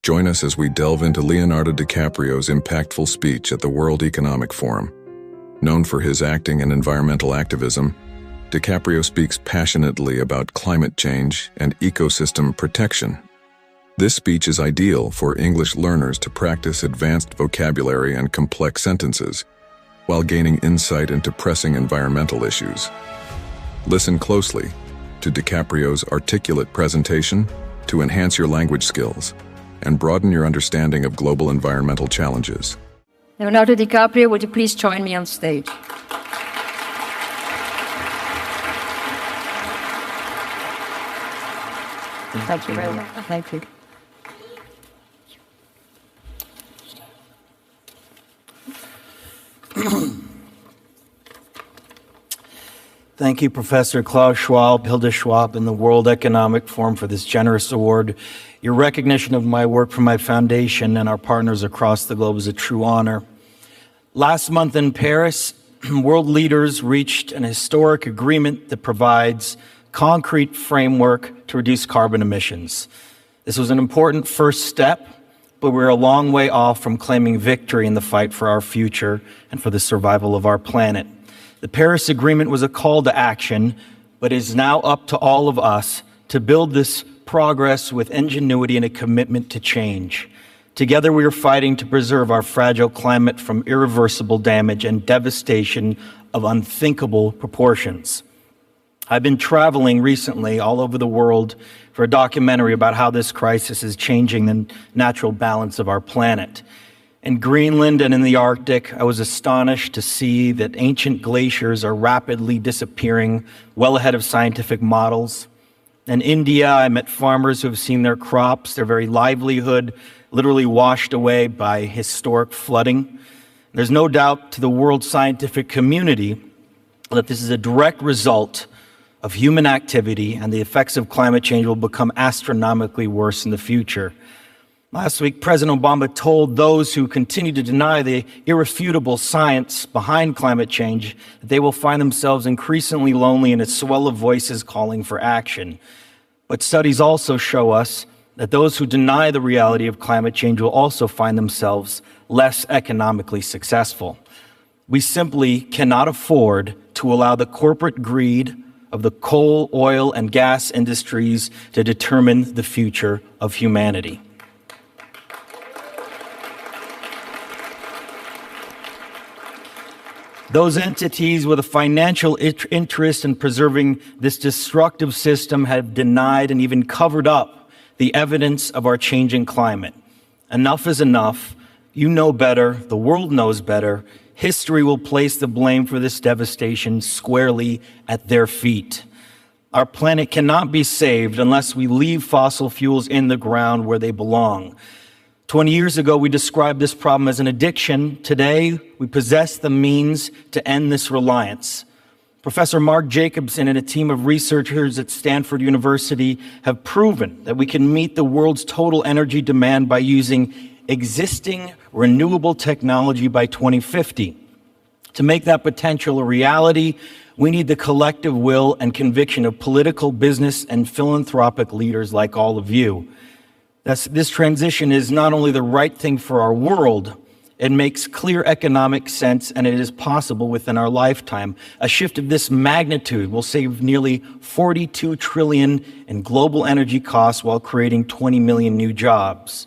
Join us as we delve into Leonardo Dicaprio's impactful speech at the World Economic Forum. Known for his acting and environmental activism, Dicaprio speaks passionately about climate change and ecosystem protection. This speech is ideal for English learners to practice advanced vocabulary and complex sentences, while gaining insight into pressing environmental issues. Listen closely to Dicaprio's articulate presentation to enhance your language skills and broaden your understanding of global environmental challenges. Leonardo DiCaprio, would you please join me on stage? Thank you very much. Thank you. Thank you, Professor Klaus Schwab, Hilda Schwab, and the World Economic Forum for this generous award. Your recognition of my work for my foundation and our partners across the globe is a true honor. Last month in Paris, world leaders reached an historic agreement that provides concrete framework to reduce carbon emissions. This was an important first step, but we're a long way off from claiming victory in the fight for our future and for the survival of our planet. The Paris Agreement was a call to action, but it is now up to all of us to build this progress with ingenuity and a commitment to change. Together, we are fighting to preserve our fragile climate from irreversible damage and devastation of unthinkable proportions. I've been traveling recently all over the world for a documentary about how this crisis is changing the natural balance of our planet. In Greenland and in the Arctic, I was astonished to see that ancient glaciers are rapidly disappearing, well ahead of scientific models. In India, I met farmers who have seen their crops, their very livelihood, literally washed away by historic flooding. There's no doubt to the world scientific community that this is a direct result of human activity, and the effects of climate change will become astronomically worse in the future. Last week, President Obama told those who continue to deny the irrefutable science behind climate change that they will find themselves increasingly lonely in a swell of voices calling for action. But studies also show us that those who deny the reality of climate change will also find themselves less economically successful. We simply cannot afford to allow the corporate greed of the coal, oil, and gas industries to determine the future of humanity. Those entities with a financial interest in preserving this destructive system have denied and even covered up the evidence of our changing climate. Enough is enough. You know better. The world knows better. History will place the blame for this devastation squarely at their feet. Our planet cannot be saved unless we leave fossil fuels in the ground where they belong. 20 years ago, we described this problem as an addiction. Today, we possess the means to end this reliance. Professor Mark Jacobson and a team of researchers at Stanford University have proven that we can meet the world's total energy demand by using existing renewable technology by 2050. To make that potential a reality, we need the collective will and conviction of political, business, and philanthropic leaders like all of you. This transition is not only the right thing for our world, it makes clear economic sense, and it is possible within our lifetime. A shift of this magnitude will save nearly $42 trillion in global energy costs while creating 20 million new jobs.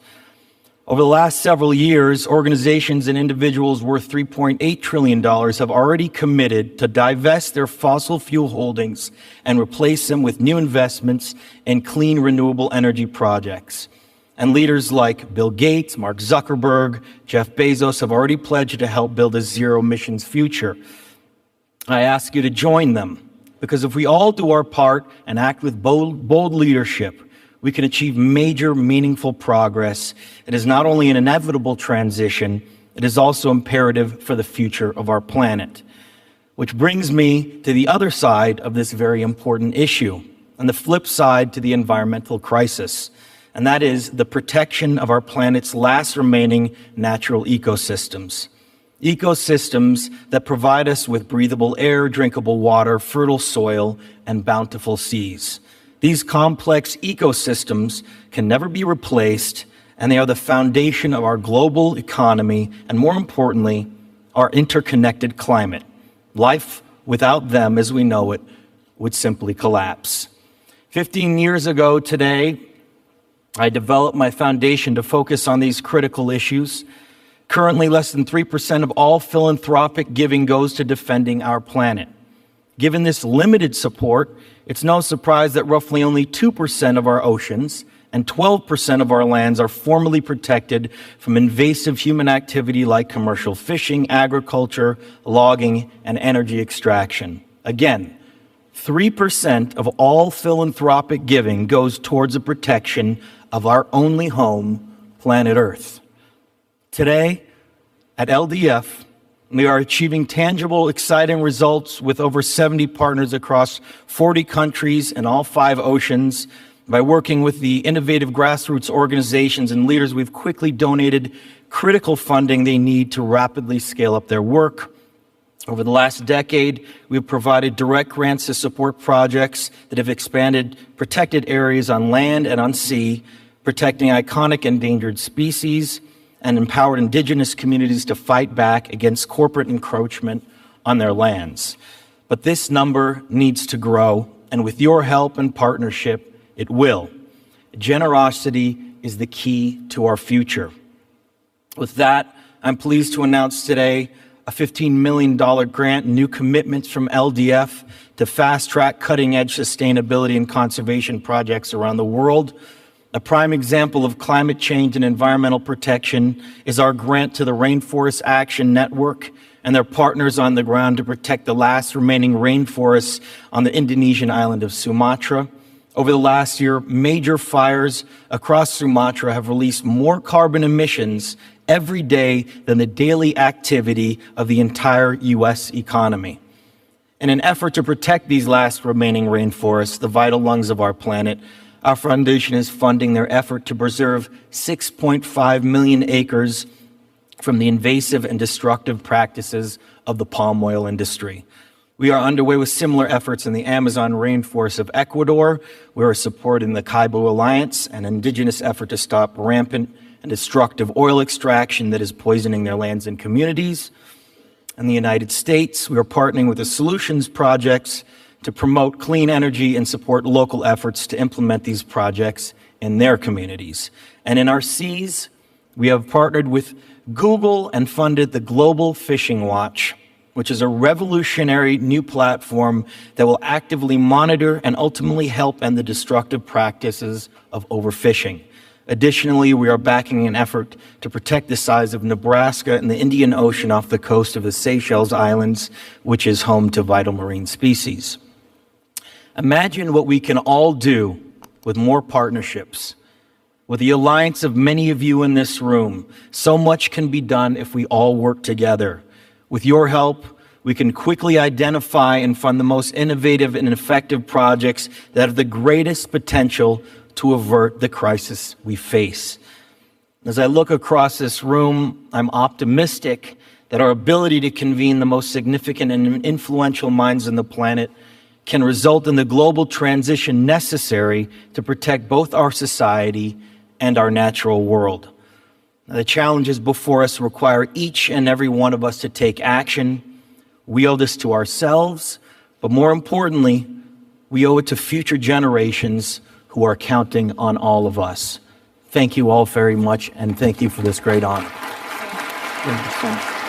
Over the last several years, organizations and individuals worth $3.8 trillion have already committed to divest their fossil fuel holdings and replace them with new investments in clean, renewable energy projects. And leaders like Bill Gates, Mark Zuckerberg, Jeff Bezos have already pledged to help build a zero-emissions future. I ask you to join them, because if we all do our part and act with bold leadership, we can achieve major, meaningful progress. It is not only an inevitable transition, it is also imperative for the future of our planet. Which brings me to the other side of this very important issue, and the flip side to the environmental crisis, and that is the protection of our planet's last remaining natural ecosystems. Ecosystems that provide us with breathable air, drinkable water, fertile soil, and bountiful seas. These complex ecosystems can never be replaced, and they are the foundation of our global economy and, more importantly, our interconnected climate. Life without them, as we know it, would simply collapse. 15 years ago today, I developed my foundation to focus on these critical issues. Currently, less than 3% of all philanthropic giving goes to defending our planet. Given this limited support, it's no surprise that roughly only 2% of our oceans and 12% of our lands are formally protected from invasive human activity like commercial fishing, agriculture, logging, and energy extraction. Again, 3% of all philanthropic giving goes towards the protection of our only home, planet Earth. Today, at LDF, we are achieving tangible, exciting results with over 70 partners across 40 countries and all 5 oceans. By working with the innovative grassroots organizations and leaders, we've quickly donated critical funding they need to rapidly scale up their work. Over the last decade, we've provided direct grants to support projects that have expanded protected areas on land and on sea, protecting iconic endangered species, and empowered indigenous communities to fight back against corporate encroachment on their lands. But this number needs to grow, and with your help and partnership, it will. Generosity is the key to our future. With that, I'm pleased to announce today a $15 million grant and new commitments from LDF to fast-track cutting-edge sustainability and conservation projects around the world. A prime example of climate change and environmental protection is our grant to the Rainforest Action Network and their partners on the ground to protect the last remaining rainforests on the Indonesian island of Sumatra. Over the last year, major fires across Sumatra have released more carbon emissions every day than the daily activity of the entire U.S. economy. In an effort to protect these last remaining rainforests, the vital lungs of our planet, our foundation is funding their effort to preserve 6.5 million acres from the invasive and destructive practices of the palm oil industry. We are underway with similar efforts in the Amazon rainforest of Ecuador. We are supporting the Kaibo Alliance, an indigenous effort to stop rampant and destructive oil extraction that is poisoning their lands and communities. In the United States, we are partnering with the Solutions Projects to promote clean energy and support local efforts to implement these projects in their communities. And in our seas, we have partnered with Google and funded the Global Fishing Watch, which is a revolutionary new platform that will actively monitor and ultimately help end the destructive practices of overfishing. Additionally, we are backing an effort to protect the size of Nebraska and the Indian Ocean off the coast of the Seychelles Islands, which is home to vital marine species. Imagine what we can all do with more partnerships. With the alliance of many of you in this room, so much can be done if we all work together. With your help, we can quickly identify and fund the most innovative and effective projects that have the greatest potential to avert the crisis we face. As I look across this room, I'm optimistic that our ability to convene the most significant and influential minds on the planet can result in the global transition necessary to protect both our society and our natural world. Now, the challenges before us require each and every one of us to take action. We owe this to ourselves, but more importantly, we owe it to future generations who are counting on all of us. Thank you all very much, and thank you for this great honor. Thank you.